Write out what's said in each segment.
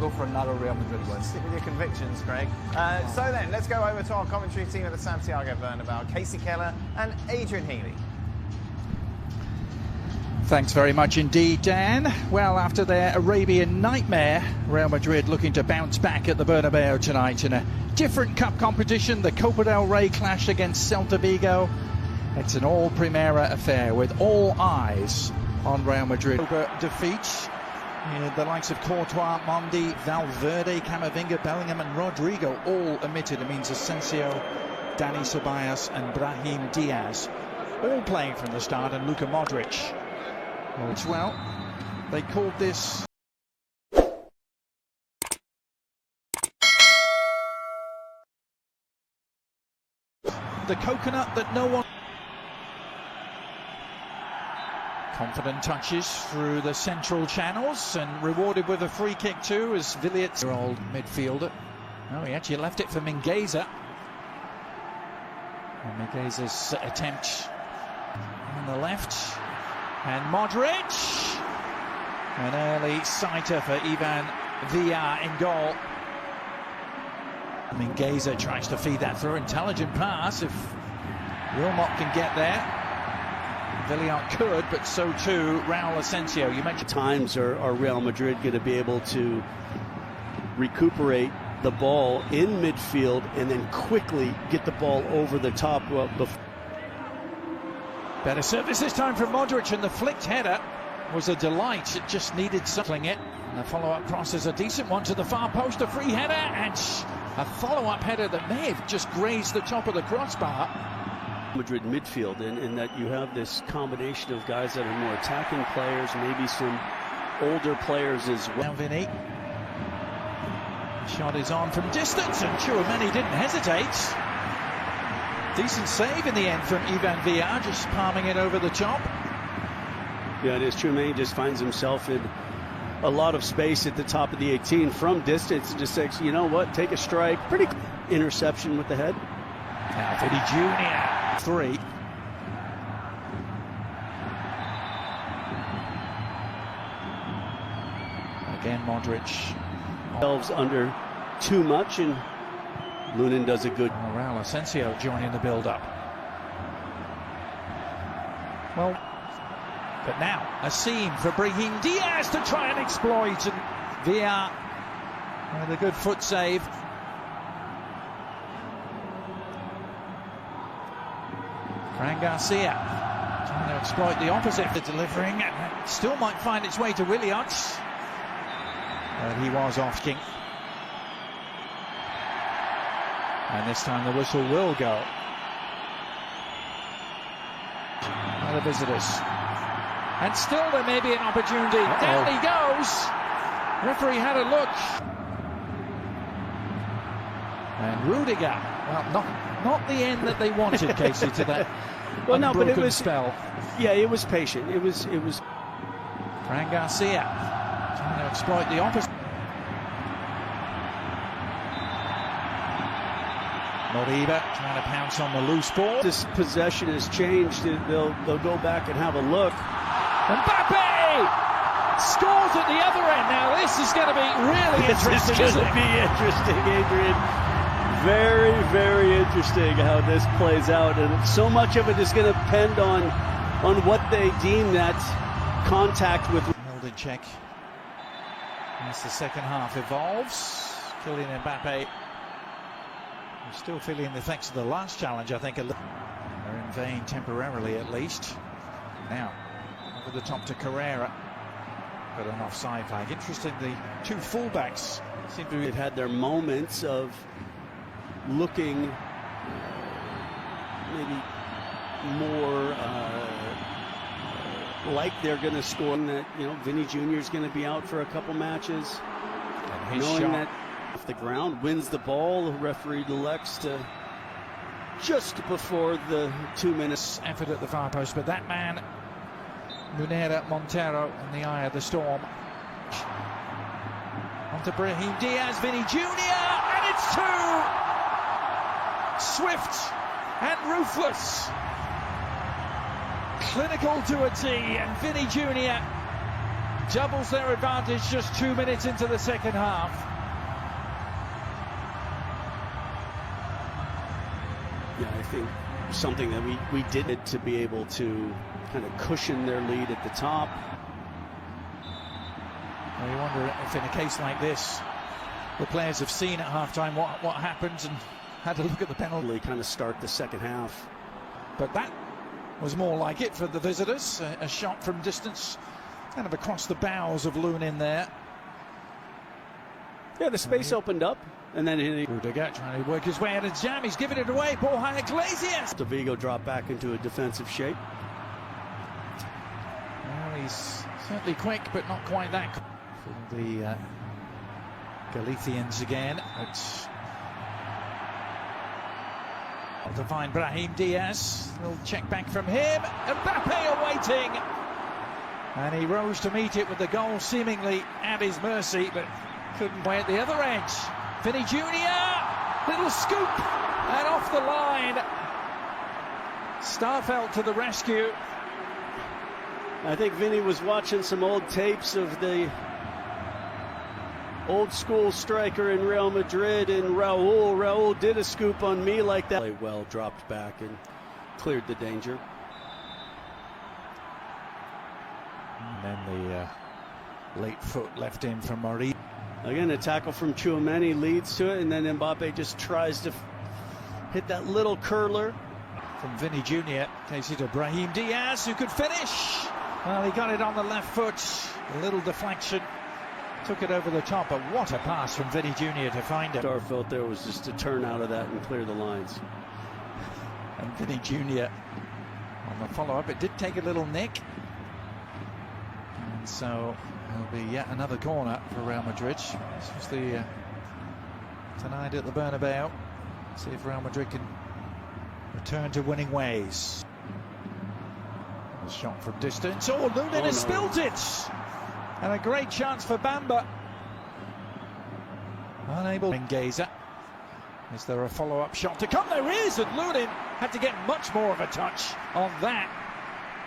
Go for another Real Madrid win. Stick with your convictions, Craig. So then, let's go over to our commentary team at the Santiago Bernabeu, Casey Keller and Adrian Healy. Thanks very much indeed, Dan. Well, after their Arabian nightmare, Real Madrid looking to bounce back at the Bernabeu tonight in a different cup competition, the Copa del Rey clash against Celta Vigo. It's an all-Primera affair with all eyes on Real Madrid. Defeat. The likes of Courtois, Mondi, Valverde, Camavinga, Bellingham and Rodrigo all omitted. It means Asensio, Dani Ceballos and Brahim Diaz all playing from the start, and Luka Modric. Well, they called this the coconut that no one... Confident touches through the central channels and rewarded with a free kick too as Villiers, old midfielder. Oh, he actually left it for Mingueza. And Mingueza's attempt on the left. And Modric. An early sighter for Ivan Villar in goal. Mingueza tries to feed that through. Intelligent pass if Wilmot can get there. Villar could, but so too Raul Asensio. You mentioned times are Real Madrid going to be able to recuperate the ball in midfield and then quickly get the ball over the top. Well, better service this time from Modric, and the flicked header was a delight. It just needed something. And the follow-up cross is a decent one to the far post, a free header, and a follow-up header that may have just grazed the top of the crossbar. Madrid midfield, and that you have this combination of guys that are more attacking players, maybe some older players as well. Now Vinny. The shot is on from distance, and Tchouaméni didn't hesitate. Decent save in the end from Ivan Villar, just palming it over the top. Yeah, it is. Tchouaméni just finds himself in a lot of space at the top of the 18 from distance, and just says, you know what, take a strike. Pretty interception with the head. Now Vinny Jr. 3. Again, Modric. Themselves under too much, and Lunin does a good. Raul Asensio joining the build-up. Well, but now a seam for Brahim Diaz to try and exploit, and Villar with a good foot save. Fran Garcia trying to exploit the opposite for delivering, and still might find its way to Williams. But he was off king. And this time the whistle will go. Now the visitors. And still there may be an opportunity. Down he goes. Referee had a look. And Rudiger, well, not the end that they wanted, Casey, to that well, no, but it was spell. Yeah, it was patient. It was. Fran Garcia trying to exploit the opposite. Moriba trying to pounce on the loose ball. This possession has changed. They'll go back and have a look. Mbappe scores at the other end. Now this is going to be really interesting. This is going to be interesting, Adrian. Very, very interesting how this plays out, and so much of it is going to depend on what they deem that contact with. Held in check as the second half evolves. Kylian Mbappe is still feeling the effects of the last challenge, I think. They're in vain temporarily, at least. Now over the top to Carrera, but an offside flag. Interesting, the two fullbacks seem to have had their moments of looking maybe more like they're going to score. That, you know, Vinny Jr. is going to be out for a couple matches. And his knowing shot that off the ground, wins the ball. The referee elects to just before the 2 minutes effort at the far post, but that man Munera Montero in the eye of the storm. Onto Brahim Diaz, Vinny Jr. and it's two! Swift and ruthless. Clinical to a T, and Vinny Jr. doubles their advantage just 2 minutes into the second half. Yeah, I think something that we did to be able to kind of cushion their lead at the top. Well, you wonder if in a case like this, the players have seen at half-time what happens and had to look at the penalty. Kind of start the second half. But that was more like it for the visitors. A shot from distance, kind of across the bows of Lunin there. Yeah, the space opened up, and then Rudiger trying to work his way out of jam. He's giving it away. Ball high, Iglesias. Vigo dropped back into a defensive shape. Well, he's certainly quick, but not quite that quick. For the Galicians again. It's to find Brahim Diaz. Little check back from him. Mbappe awaiting. And he rose to meet it with the goal seemingly at his mercy, but couldn't play at the other edge. Vinny Jr. Little scoop and off the line. Starfelt to the rescue. I think Vinny was watching some old tapes of the old school striker in Real Madrid and Raul. Raul did a scoop on me like that. Played well, dropped back and cleared the danger. And then the late foot left in from Madrid. Again, a tackle from Tchouameni leads to it, and then Mbappe just tries to hit that little curler. From Vinny Jr. takes it to Brahim Diaz, who could finish. Well, he got it on the left foot. A little deflection. Took it over the top, but what a pass from Vinny Jr. to find it. Starfelt there was just to turn out of that and clear the lines. And Vinny Jr. on the follow-up. It did take a little nick. And so there'll be yet another corner for Real Madrid. This was the tonight at the Bernabeu. See if Real Madrid can return to winning ways. A shot from distance. Oh, Lunin has spilt it! And a great chance for Bamba. Unable. Gazer. Is there a follow-up shot to come? There is, and Lunin had to get much more of a touch on that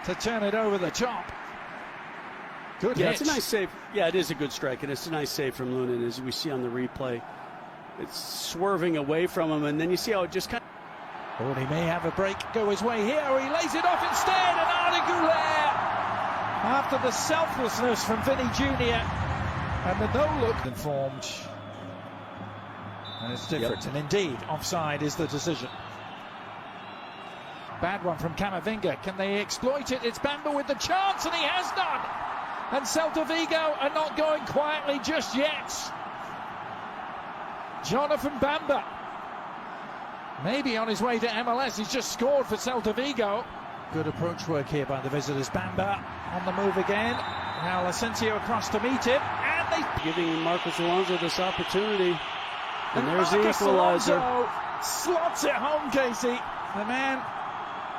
to turn it over the top. Good hit. It's a nice save. Yeah, it is a good strike, and it's a nice save from Lunin, as we see on the replay. It's swerving away from him, and then you see how it just kind of... Oh, he may have a break go his way here, or he lays it off instead, and Arda after the selflessness from Vinny Jr. and the no-look informed. And it's different, and indeed, offside is the decision. Bad one from Camavinga. Can they exploit it? It's Bamba with the chance, and he has done. And Celta Vigo are not going quietly just yet. Jonathan Bamba, maybe on his way to MLS. He's just scored for Celta Vigo. Good approach work here by the visitors. Bamba on the move again. Now Asensio across to meet him, and they giving Marcos Alonso this opportunity. And there's Marcos the equalizer. Alonso slots it home, Casey. The man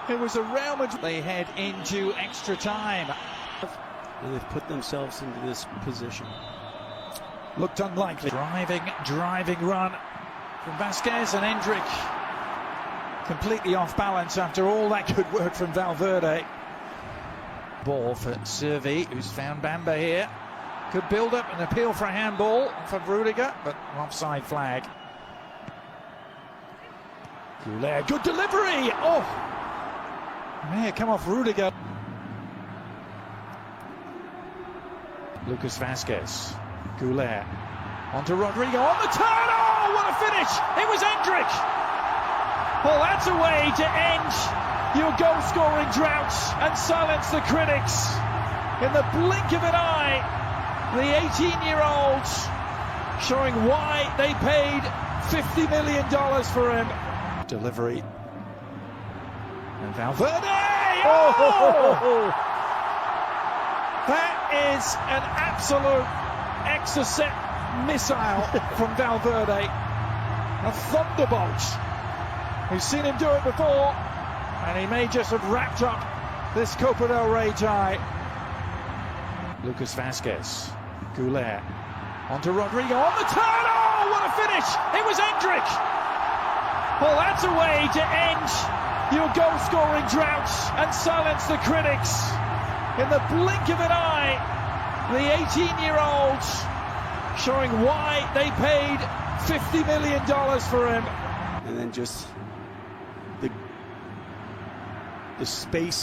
who was a Real Madrid. They head into extra time. And they've put themselves into this position. Looked unlikely. Driving run from Vasquez, and Endrick completely off balance after all that good work from Valverde. Ball for Servi, who's found Bamba here. Could build up an appeal for a handball for Rudiger, but offside flag. Goulet, good delivery! Oh! May have come off Rudiger. Lucas Vasquez. Goulet. Onto Rodrigo on the turn! Oh, what a finish! It was Endrick! Well, that's a way to end your goal-scoring drought and silence the critics. In the blink of an eye, the 18-year-old showing why they paid $50 million for him. Delivery. And Valverde! Oh! That is an absolute exocet missile from Valverde. A thunderbolt. We've seen him do it before, and he may just have wrapped up this Copa del Rey tie. Lucas Vasquez. Goulet. Onto Rodrigo on the turn. Oh, what a finish! It was Endrick! Well, that's a way to end your goal-scoring drought and silence the critics. In the blink of an eye, the 18-year-olds, showing why they paid $50 million for him. And then just the space